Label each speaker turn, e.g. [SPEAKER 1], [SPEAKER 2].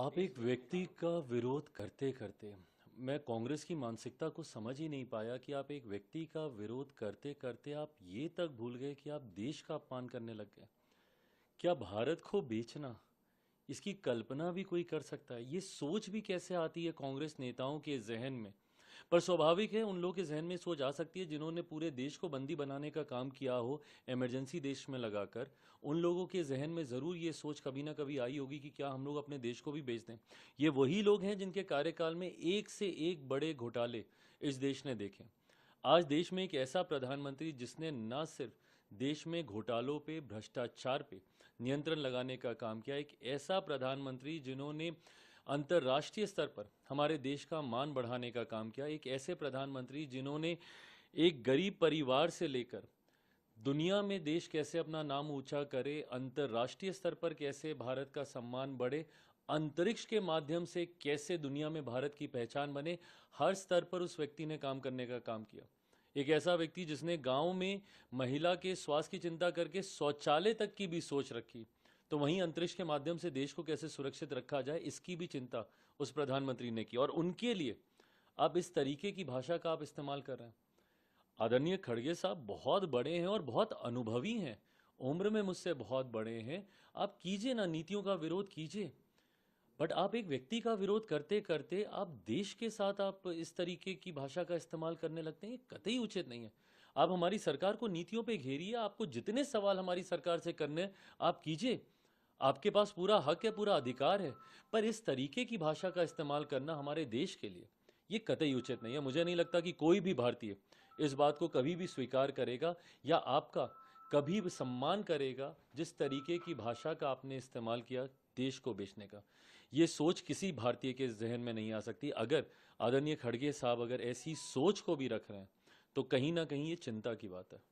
[SPEAKER 1] आप एक व्यक्ति का विरोध करते करते मैं कांग्रेस की मानसिकता को समझ ही नहीं पाया कि आप एक व्यक्ति का विरोध करते करते आप ये तक भूल गए कि आप देश का अपमान करने लग गए। क्या भारत को बेचना, इसकी कल्पना भी कोई कर सकता है? ये सोच भी कैसे आती है कांग्रेस नेताओं के जहन में? पर स्वाभाविक है, उन लोगों के जहन में सोच आ सकती है जिन्होंने पूरे देश को बंदी बनाने का काम किया हो, इमरजेंसी देश में लगाकर। उन लोगों के जहन में ज़रूर ये सोच कभी ना कभी आई होगी कि क्या हम लोग अपने देश को भी बेच दें। ये वही लोग हैं जिनके कार्यकाल में एक से एक बड़े घोटाले इस देश ने देखे। आज देश में एक ऐसा प्रधानमंत्री जिसने न सिर्फ देश में घोटालों पे, भ्रष्टाचार पे नियंत्रण लगाने का काम किया, एक ऐसा प्रधानमंत्री जिन्होंने अंतर्राष्ट्रीय स्तर पर हमारे देश का मान बढ़ाने का काम किया, एक ऐसे प्रधानमंत्री जिन्होंने एक गरीब परिवार से लेकर दुनिया में देश कैसे अपना नाम ऊंचा करे, अंतर्राष्ट्रीय स्तर पर कैसे भारत का सम्मान बढ़े, अंतरिक्ष के माध्यम से कैसे दुनिया में भारत की पहचान बने, हर स्तर पर उस व्यक्ति ने काम करने का काम किया। एक ऐसा व्यक्ति जिसने गांव में महिला के स्वास्थ्य की चिंता करके शौचालय तक की भी सोच रखी, तो वहीं अंतरिक्ष के माध्यम से देश को कैसे सुरक्षित रखा जाए, इसकी भी चिंता उस प्रधानमंत्री ने की। और उनके लिए आप इस तरीके की भाषा का आप इस्तेमाल कर रहे हैं। आदरणीय खड़गे साहब बहुत बड़े हैं और बहुत अनुभवी हैं, उम्र में मुझसे बहुत बड़े हैं। आप कीजिए ना, नीतियों का विरोध कीजिए, बट आप एक व्यक्ति का विरोध करते करते आप देश के साथ आप इस तरीके की भाषा का इस्तेमाल करने लगते हैं, ये कतई उचित नहीं है। आप हमारी सरकार को नीतियों पे घेरिए, आपको जितने सवाल हमारी सरकार से करने हैं, आप कीजिए। आपके पास पूरा हक है, पूरा अधिकार है, पर इस तरीके की भाषा का इस्तेमाल करना हमारे देश के लिए ये कतई उचित नहीं है। मुझे नहीं लगता कि कोई भी भारतीय इस बात को कभी भी स्वीकार करेगा या आपका कभी भी सम्मान करेगा जिस तरीके की भाषा का आपने इस्तेमाल किया देश को बेचने का। ये सोच किसी भारतीय के जहन में नहीं आ सकती। अगर आदरणीय खड़गे साहब अगर ऐसी सोच को भी रख रहे हैं तो कहीं ना कहीं ये चिंता की बात है।